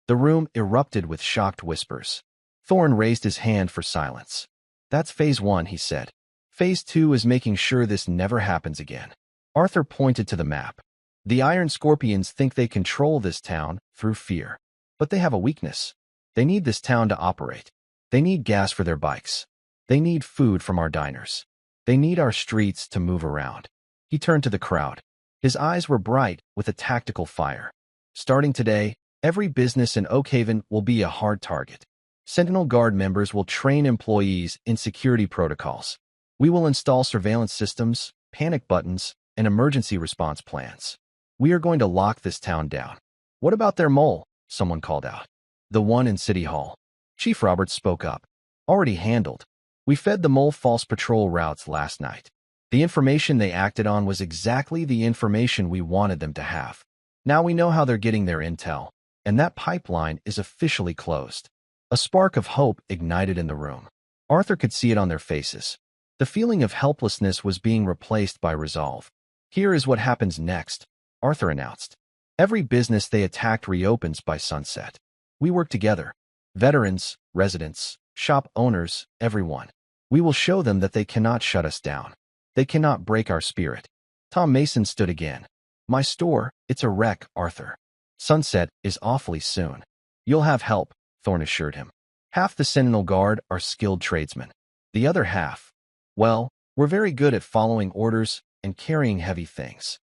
The room erupted with shocked whispers. Thorne raised his hand for silence. That's phase 1, he said. Phase 2 is making sure this never happens again. Arthur pointed to the map. The Iron Scorpions think they control this town through fear. But they have a weakness. They need this town to operate. They need gas for their bikes. They need food from our diners. They need our streets to move around. He turned to the crowd. His eyes were bright with a tactical fire. Starting today, every business in Oakhaven will be a hard target. Sentinel Guard members will train employees in security protocols. We will install surveillance systems, panic buttons, and emergency response plans. We are going to lock this town down. What about their mole? Someone called out. The one in City Hall. Chief Roberts spoke up. Already handled. We fed the mole false patrol routes last night. The information they acted on was exactly the information we wanted them to have. Now we know how they're getting their intel, and that pipeline is officially closed. A spark of hope ignited in the room. Arthur could see it on their faces. The feeling of helplessness was being replaced by resolve. Here is what happens next, Arthur announced. Every business they attacked reopens by sunset. We work together. Veterans, residents, shop owners, everyone. We will show them that they cannot shut us down. They cannot break our spirit. Tom Mason stood again. My store, it's a wreck, Arthur. Sunset is awfully soon. You'll have help, Thorne assured him. Half the Sentinel Guard are skilled tradesmen. The other half, well, we're very good at following orders and carrying heavy things.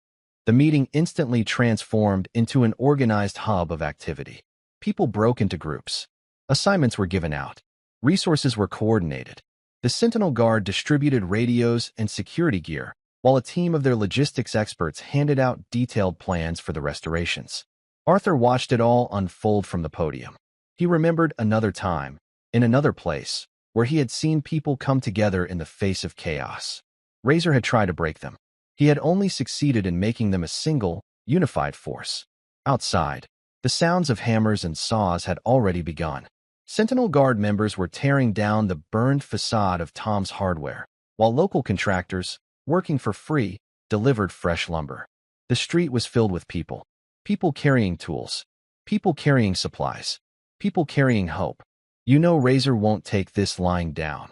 The meeting instantly transformed into an organized hub of activity. People broke into groups. Assignments were given out. Resources were coordinated. The Sentinel Guard distributed radios and security gear, while a team of their logistics experts handed out detailed plans for the restorations. Arthur watched it all unfold from the podium. He remembered another time, in another place, where he had seen people come together in the face of chaos. Razor had tried to break them. He had only succeeded in making them a single, unified force. Outside, the sounds of hammers and saws had already begun. Sentinel Guard members were tearing down the burned facade of Tom's Hardware, while local contractors, working for free, delivered fresh lumber. The street was filled with people. People carrying tools. People carrying supplies. People carrying hope. You know Razor won't take this lying down,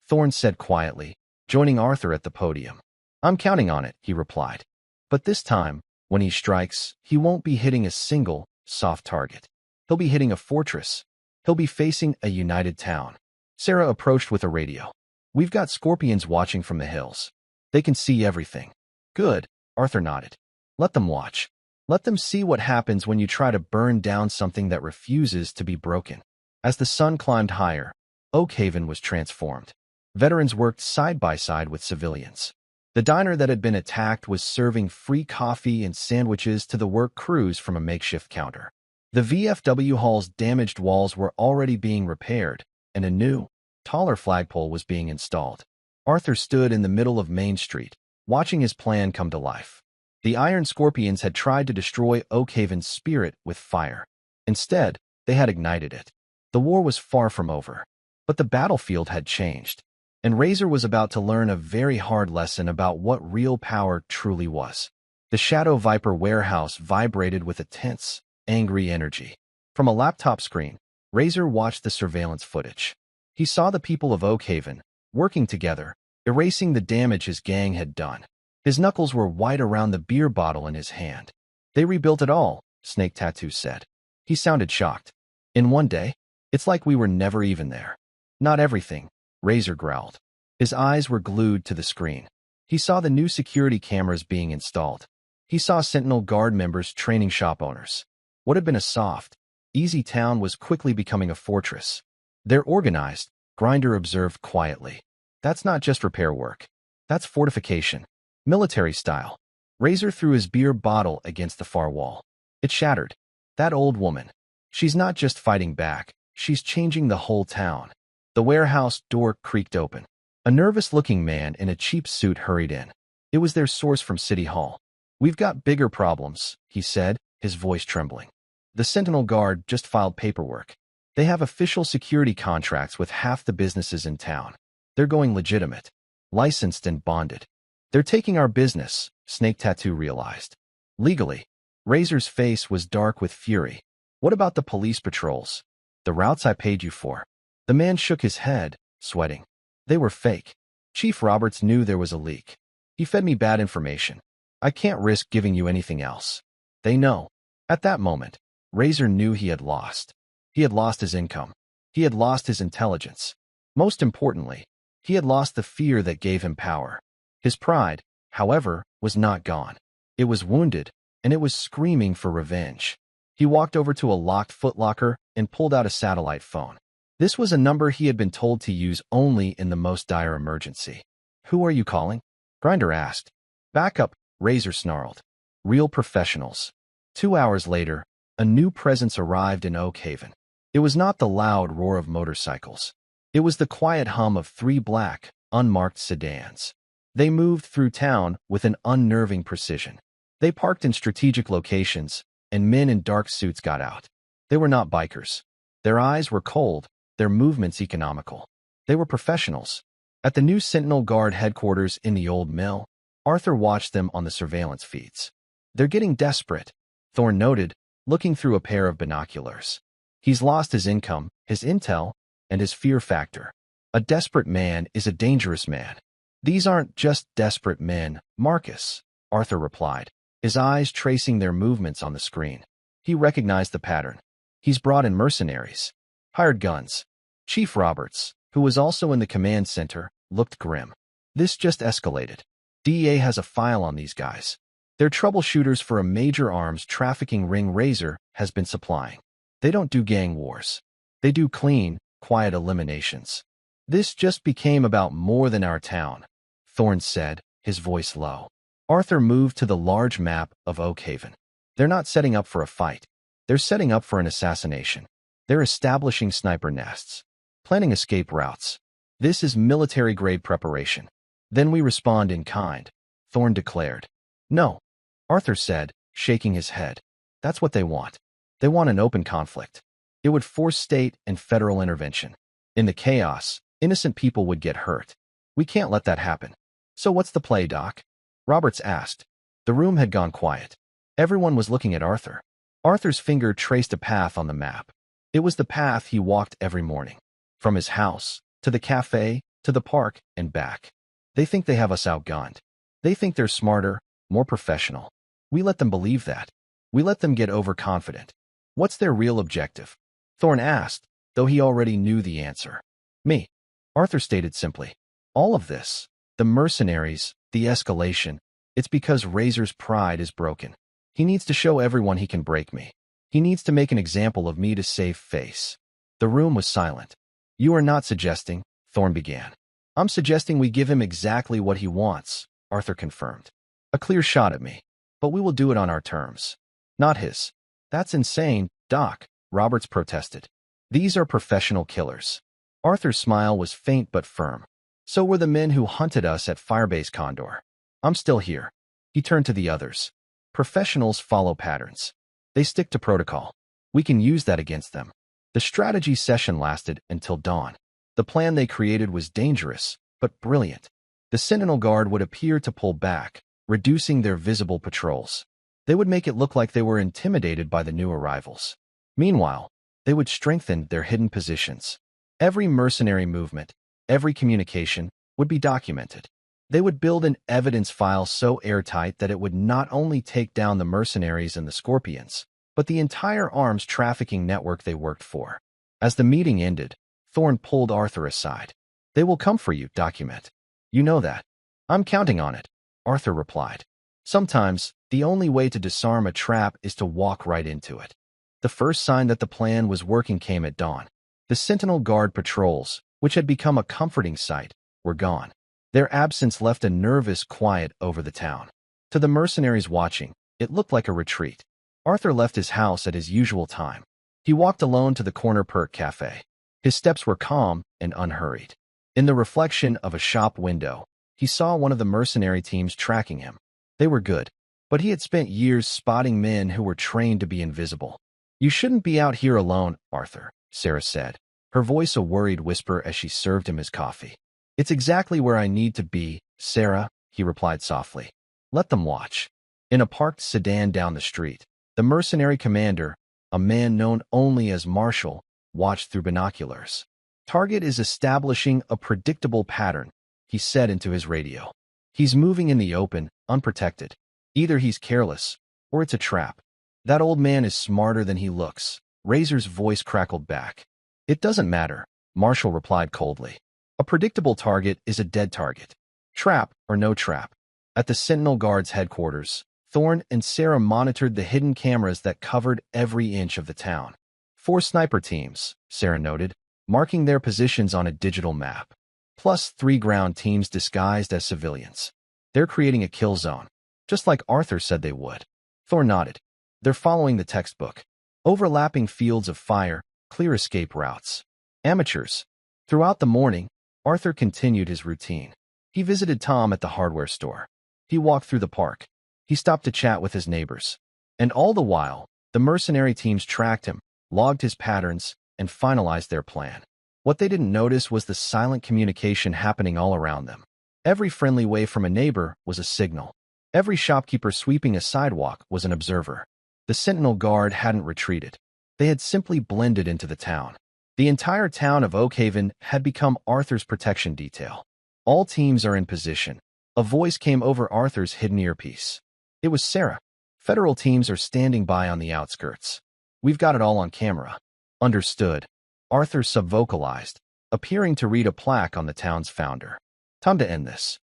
Thorne said quietly, joining Arthur at the podium. I'm counting on it, he replied. But this time, when he strikes, he won't be hitting a single, soft target. He'll be hitting a fortress. He'll be facing a united town. Sarah approached with a radio. We've got Scorpions watching from the hills. They can see everything. Good, Arthur nodded. Let them watch. Let them see what happens when you try to burn down something that refuses to be broken. As the sun climbed higher, Oakhaven was transformed. Veterans worked side by side with civilians. The diner that had been attacked was serving free coffee and sandwiches to the work crews from a makeshift counter. The VFW hall's damaged walls were already being repaired, and a new, taller flagpole was being installed. Arthur stood in the middle of Main Street, watching his plan come to life. The Iron Scorpions had tried to destroy Oakhaven's spirit with fire. Instead, they had ignited it. The war was far from over, but the battlefield had changed, and Razor was about to learn a very hard lesson about what real power truly was. The Shadow Viper warehouse vibrated with a tense, angry energy. From a laptop screen, Razor watched the surveillance footage. He saw the people of Oakhaven, working together, erasing the damage his gang had done. His knuckles were white around the beer bottle in his hand. They rebuilt it all, Snake Tattoo said. He sounded shocked. In one day? It's like we were never even there. Not everything, Razor growled. His eyes were glued to the screen. He saw the new security cameras being installed. He saw Sentinel Guard members training shop owners. What had been a soft, easy town was quickly becoming a fortress. They're organized, Grinder observed quietly. That's not just repair work. That's fortification. Military style. Razor threw his beer bottle against the far wall. It shattered. That old woman. She's not just fighting back. She's changing the whole town. The warehouse door creaked open. A nervous-looking man in a cheap suit hurried in. It was their source from City Hall. "We've got bigger problems," he said, his voice trembling. "The Sentinel Guard just filed paperwork. They have official security contracts with half the businesses in town. They're going legitimate, licensed and bonded. They're taking our business," Snake Tattoo realized. "Legally." Razor's face was dark with fury. "What about the police patrols? The routes I paid you for?" The man shook his head, sweating. "They were fake. Chief Roberts knew there was a leak. He fed me bad information. I can't risk giving you anything else. They know." At that moment, Razor knew he had lost. He had lost his income. He had lost his intelligence. Most importantly, he had lost the fear that gave him power. His pride, however, was not gone. It was wounded, and it was screaming for revenge. He walked over to a locked footlocker and pulled out a satellite phone. This was a number he had been told to use only in the most dire emergency. "Who are you calling?" Grinder asked. "Backup," Razor snarled. "Real professionals." 2 hours later, a new presence arrived in Oak Haven. It was not the loud roar of motorcycles. It was the quiet hum of 3 black, unmarked sedans. They moved through town with an unnerving precision. They parked in strategic locations, and men in dark suits got out. They were not bikers. Their eyes were cold, their movements economical. They were professionals. At the new Sentinel Guard headquarters in the old mill, Arthur watched them on the surveillance feeds. "They're getting desperate," Thorne noted, looking through a pair of binoculars. "He's lost his income, his intel, and his fear factor. A desperate man is a dangerous man." "These aren't just desperate men, Marcus," Arthur replied, his eyes tracing their movements on the screen. He recognized the pattern. "He's brought in mercenaries. Hired guns." Chief Roberts, who was also in the command center, looked grim. "This just escalated. DEA has a file on these guys. They're troubleshooters for a major arms trafficking ring Razor has been supplying. They don't do gang wars. They do clean, quiet eliminations." "This just became about more than our town," Thorne said, his voice low. Arthur moved to the large map of Oak Haven. "They're not setting up for a fight. They're setting up for an assassination. They're establishing sniper nests, planning escape routes. This is military-grade preparation. Then we respond in kind," Thorne declared. "No," Arthur said, shaking his head. "That's what they want. They want an open conflict. It would force state and federal intervention. In the chaos, innocent people would get hurt. We can't let that happen." "So what's the play, Doc?" Roberts asked. The room had gone quiet. Everyone was looking at Arthur. Arthur's finger traced a path on the map. It was the path he walked every morning. From his house, to the cafe, to the park, and back. "They think they have us outgunned. They think they're smarter, more professional. We let them believe that. We let them get overconfident." "What's their real objective?" Thorne asked, though he already knew the answer. "Me," Arthur stated simply. "All of this, the mercenaries, the escalation, it's because Razor's pride is broken. He needs to show everyone he can break me. He needs to make an example of me to save face." The room was silent. "You are not suggesting," Thorne began. "I'm suggesting we give him exactly what he wants," Arthur confirmed. "A clear shot at me. But we will do it on our terms. Not his." "That's insane, Doc," Roberts protested. "These are professional killers." Arthur's smile was faint but firm. "So were the men who hunted us at Firebase Condor. I'm still here." He turned to the others. "Professionals follow patterns. They stick to protocol. We can use that against them." The strategy session lasted until dawn. The plan they created was dangerous, but brilliant. The Sentinel Guard would appear to pull back, reducing their visible patrols. They would make it look like they were intimidated by the new arrivals. Meanwhile, they would strengthen their hidden positions. Every mercenary movement, every communication, would be documented. They would build an evidence file so airtight that it would not only take down the mercenaries and the Scorpions, but the entire arms trafficking network they worked for. As the meeting ended, Thorne pulled Arthur aside. "They will come for you, document. You know that." "I'm counting on it," Arthur replied. "Sometimes, the only way to disarm a trap is to walk right into it." The first sign that the plan was working came at dawn. The Sentinel Guard patrols, which had become a comforting sight, were gone. Their absence left a nervous quiet over the town. To the mercenaries watching, it looked like a retreat. Arthur left his house at his usual time. He walked alone to the corner Perk Cafe. His steps were calm and unhurried. In the reflection of a shop window, he saw one of the mercenary teams tracking him. They were good, but he had spent years spotting men who were trained to be invisible. "You shouldn't be out here alone, Arthur," Sarah said, her voice a worried whisper as she served him his coffee. "It's exactly where I need to be, Sarah," he replied softly. "Let them watch." In a parked sedan down the street, the mercenary commander, a man known only as Marshall, watched through binoculars. "Target is establishing a predictable pattern," he said into his radio. "He's moving in the open, unprotected. Either he's careless, or it's a trap." "That old man is smarter than he looks," Razor's voice crackled back. "It doesn't matter," Marshall replied coldly. "A predictable target is a dead target. Trap or no trap." At the Sentinel Guard's headquarters, Thorne and Sarah monitored the hidden cameras that covered every inch of the town. 4 sniper teams, Sarah noted, marking their positions on a digital map, plus 3 ground teams disguised as civilians. "They're creating a kill zone, just like Arthur said they would." Thorne nodded. "They're following the textbook. Overlapping fields of fire, clear escape routes. Amateurs." Throughout the morning, Arthur continued his routine. He visited Tom at the hardware store. He walked through the park. He stopped to chat with his neighbors. And all the while, the mercenary teams tracked him, logged his patterns, and finalized their plan. What they didn't notice was the silent communication happening all around them. Every friendly wave from a neighbor was a signal. Every shopkeeper sweeping a sidewalk was an observer. The Sentinel Guard hadn't retreated. They had simply blended into the town. The entire town of Oakhaven had become Arthur's protection detail. "All teams are in position." A voice came over Arthur's hidden earpiece. It was Sarah. "Federal teams are standing by on the outskirts. We've got it all on camera." "Understood." Arthur subvocalized, appearing to read a plaque on the town's founder. "Time to end this."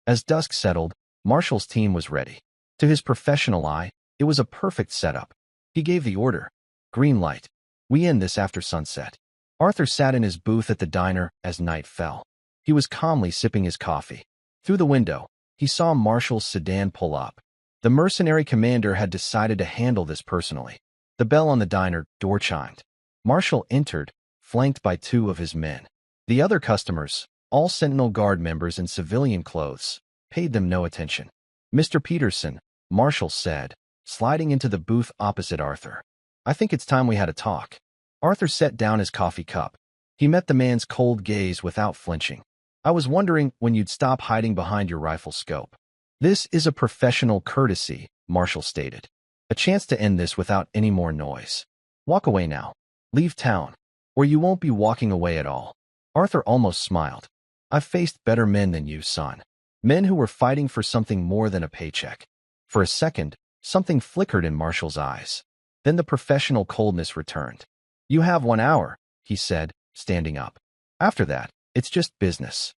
As dusk settled, Marshall's team was ready. To his professional eye, it was a perfect setup. He gave the order. "Green light. We end this after sunset." Arthur sat in his booth at the diner as night fell. He was calmly sipping his coffee. Through the window, he saw Marshall's sedan pull up. The mercenary commander had decided to handle this personally. The bell on the diner door chimed. Marshall entered, flanked by 2 of his men. The other customers, all Sentinel Guard members in civilian clothes, paid them no attention. "Mr. Peterson," Marshall said, sliding into the booth opposite Arthur. "I think it's time we had a talk." Arthur set down his coffee cup. He met the man's cold gaze without flinching. "I was wondering when you'd stop hiding behind your rifle scope." "This is a professional courtesy," Marshall stated. "A chance to end this without any more noise. Walk away now. Leave town, or you won't be walking away at all." Arthur almost smiled. "I've faced better men than you, son. Men who were fighting for something more than a paycheck." For a second, something flickered in Marshall's eyes. Then the professional coldness returned. "You have 1 hour," he said, standing up. "After that, it's just business."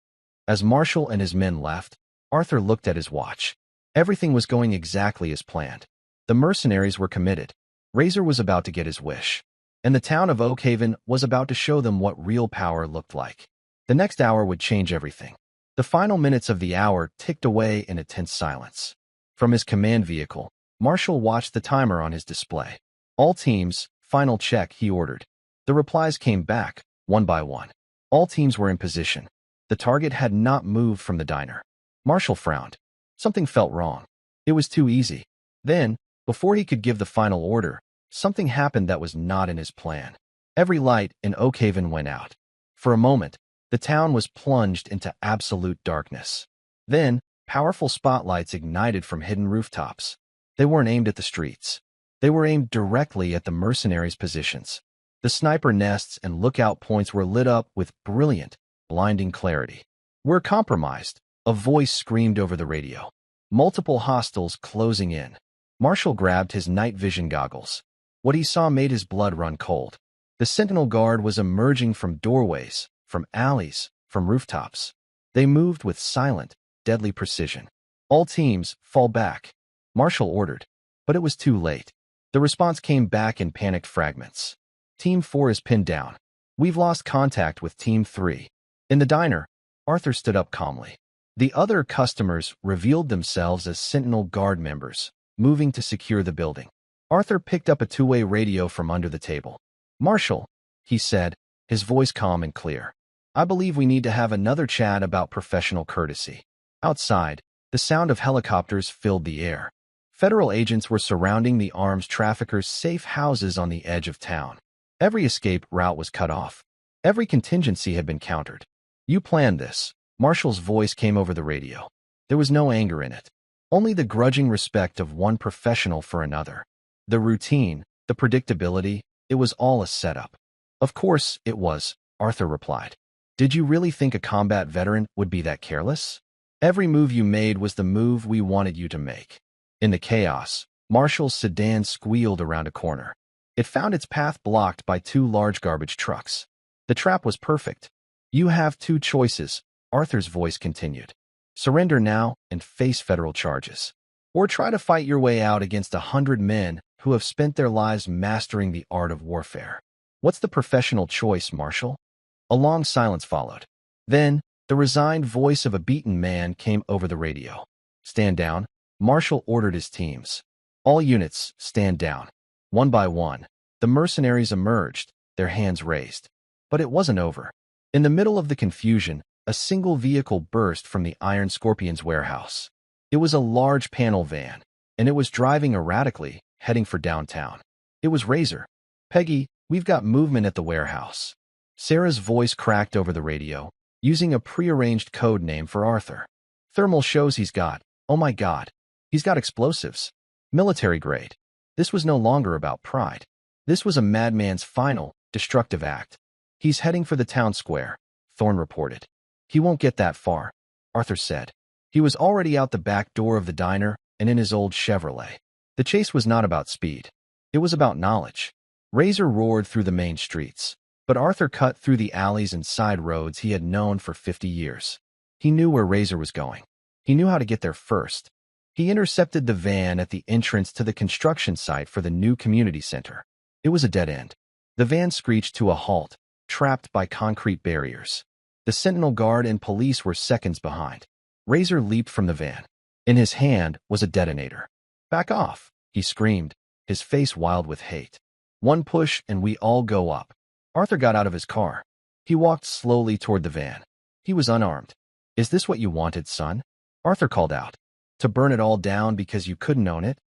As Marshall and his men left, Arthur looked at his watch. Everything was going exactly as planned. The mercenaries were committed. Razor was about to get his wish. And the town of Oakhaven was about to show them what real power looked like. The next hour would change everything. The final minutes of the hour ticked away in a tense silence. From his command vehicle, Marshall watched the timer on his display. "All teams, final check," he ordered. The replies came back, one by one. All teams were in position. The target had not moved from the diner. Marshall frowned. Something felt wrong. It was too easy. Then, before he could give the final order, something happened that was not in his plan. Every light in Oakhaven went out. For a moment, the town was plunged into absolute darkness. Then, powerful spotlights ignited from hidden rooftops. They weren't aimed at the streets. They were aimed directly at the mercenaries' positions. The sniper nests and lookout points were lit up with brilliant, blinding clarity. "We're compromised," a voice screamed over the radio. "Multiple hostiles closing in." Marshall grabbed his night vision goggles. What he saw made his blood run cold. The Sentinel Guard was emerging from doorways, from alleys, from rooftops. They moved with silent, deadly precision. "All teams, fall back," Marshall ordered. But it was too late. The response came back in panicked fragments. "Team 4 is pinned down. We've lost contact with Team 3. In the diner, Arthur stood up calmly. The other customers revealed themselves as Sentinel Guard members, moving to secure the building. Arthur picked up a 2-way radio from under the table. Marshal, he said, his voice calm and clear. I believe we need to have another chat about professional courtesy. Outside, the sound of helicopters filled the air. Federal agents were surrounding the arms traffickers' safe houses on the edge of town. Every escape route was cut off. Every contingency had been countered. You planned this. Marshal's voice came over the radio. There was no anger in it. Only the grudging respect of one professional for another. The routine, the predictability, it was all a setup. Of course it was, Arthur replied. Did you really think a combat veteran would be that careless? Every move you made was the move we wanted you to make. In the chaos, Marshal's sedan squealed around a corner. It found its path blocked by two large garbage trucks. The trap was perfect. You have two choices, Arthur's voice continued. Surrender now and face federal charges. Or try to fight your way out against 100 men who have spent their lives mastering the art of warfare. What's the professional choice, Marshal? A long silence followed. Then, the resigned voice of a beaten man came over the radio. Stand down, Marshal ordered his teams. All units, stand down. One by one, the mercenaries emerged, their hands raised. But it wasn't over. In the middle of the confusion, a single vehicle burst from the Iron Scorpion's warehouse. It was a large panel van, and it was driving erratically, heading for downtown. It was Razor. Peggy, we've got movement at the warehouse. Sarah's voice cracked over the radio, using a prearranged code name for Arthur. Thermal shows he's got, oh my God, he's got explosives. Military grade. This was no longer about pride. This was a madman's final, destructive act. He's heading for the town square, Thorne reported. He won't get that far, Arthur said. He was already out the back door of the diner and in his old Chevrolet. The chase was not about speed. It was about knowledge. Razor roared through the main streets, but Arthur cut through the alleys and side roads he had known for 50 years. He knew where Razor was going. He knew how to get there first. He intercepted the van at the entrance to the construction site for the new community center. It was a dead end. The van screeched to a halt, trapped by concrete barriers. The Sentinel Guard and police were seconds behind. Razor leaped from the van. In his hand was a detonator. Back off, he screamed, his face wild with hate. One push and we all go up. Arthur got out of his car. He walked slowly toward the van. He was unarmed. Is this what you wanted, son? Arthur called out. To burn it all down because you couldn't own it?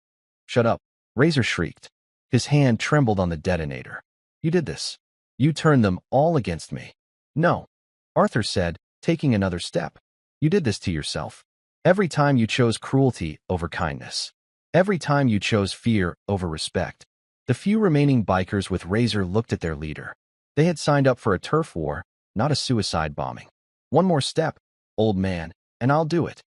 Shut up, Razor shrieked. His hand trembled on the detonator. You did this. You turned them all against me. No, Arthur said, taking another step. You did this to yourself. Every time you chose cruelty over kindness. Every time you chose fear over respect. The few remaining bikers with Razor looked at their leader. They had signed up for a turf war, not a suicide bombing. One more step, old man, and I'll do it.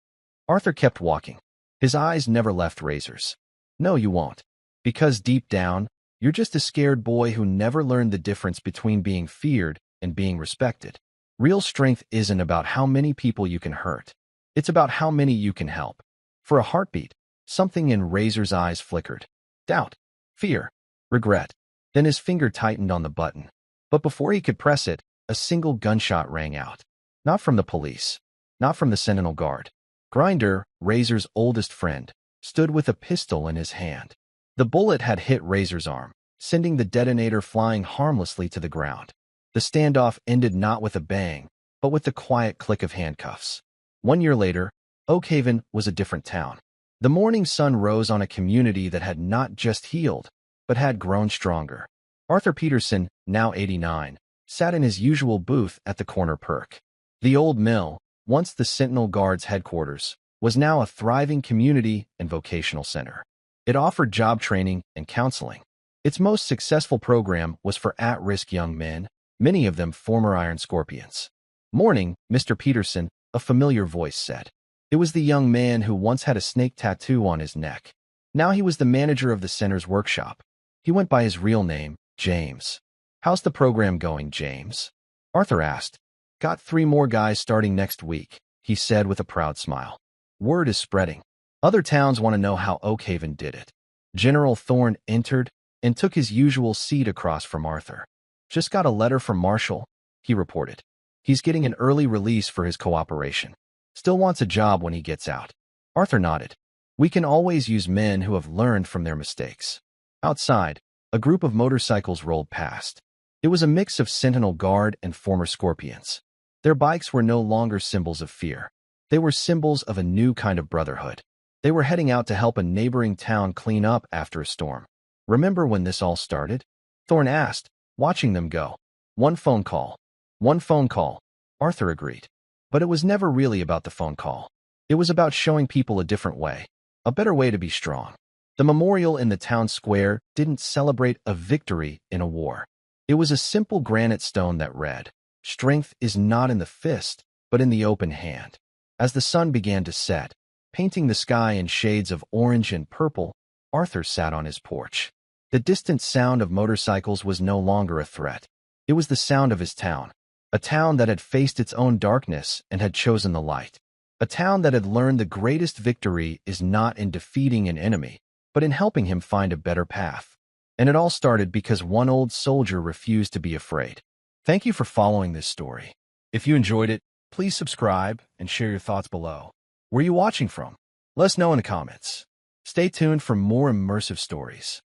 Arthur kept walking. His eyes never left Razor's. No, you won't. Because deep down, you're just a scared boy who never learned the difference between being feared and being respected. Real strength isn't about how many people you can hurt. It's about how many you can help. For a heartbeat, something in Razor's eyes flickered. Doubt, fear, regret. Then his finger tightened on the button. But before he could press it, a single gunshot rang out. Not from the police. Not from the Sentinel Guard. Grinder, Razor's oldest friend, stood with a pistol in his hand. The bullet had hit Razor's arm, sending the detonator flying harmlessly to the ground. The standoff ended not with a bang, but with the quiet click of handcuffs. 1 year later, Oakhaven was a different town. The morning sun rose on a community that had not just healed, but had grown stronger. Arthur Peterson, now 89, sat in his usual booth at the corner perk. The old mill, once the Sentinel Guard's headquarters, was now a thriving community and vocational center. It offered job training and counseling. Its most successful program was for at-risk young men, many of them former Iron Scorpions. Morning, Mr. Peterson, a familiar voice said. It was the young man who once had a snake tattoo on his neck. Now he was the manager of the center's workshop. He went by his real name, James. How's the program going, James? Arthur asked. Got 3 more guys starting next week, he said with a proud smile. Word is spreading. Other towns want to know how Oakhaven did it. General Thorne entered and took his usual seat across from Arthur. Just got a letter from Marshal, he reported. He's getting an early release for his cooperation. Still wants a job when he gets out. Arthur nodded. We can always use men who have learned from their mistakes. Outside, a group of motorcycles rolled past. It was a mix of Sentinel Guard and former Scorpions. Their bikes were no longer symbols of fear. They were symbols of a new kind of brotherhood. They were heading out to help a neighboring town clean up after a storm. "Remember when this all started?" Thorne asked, watching them go. One phone call. One phone call," Arthur agreed. But it was never really about the phone call. It was about showing people a different way, a better way to be strong. The memorial in the town square didn't celebrate a victory in a war. It was a simple granite stone that read, "Strength is not in the fist, but in the open hand." As the sun began to set, painting the sky in shades of orange and purple, Arthur sat on his porch. The distant sound of motorcycles was no longer a threat. It was the sound of his town, a town that had faced its own darkness and had chosen the light, a town that had learned the greatest victory is not in defeating an enemy, but in helping him find a better path. And it all started because one old soldier refused to be afraid. Thank you for following this story. If you enjoyed it, please subscribe and share your thoughts below. Where are you watching from? Let us know in the comments. Stay tuned for more immersive stories.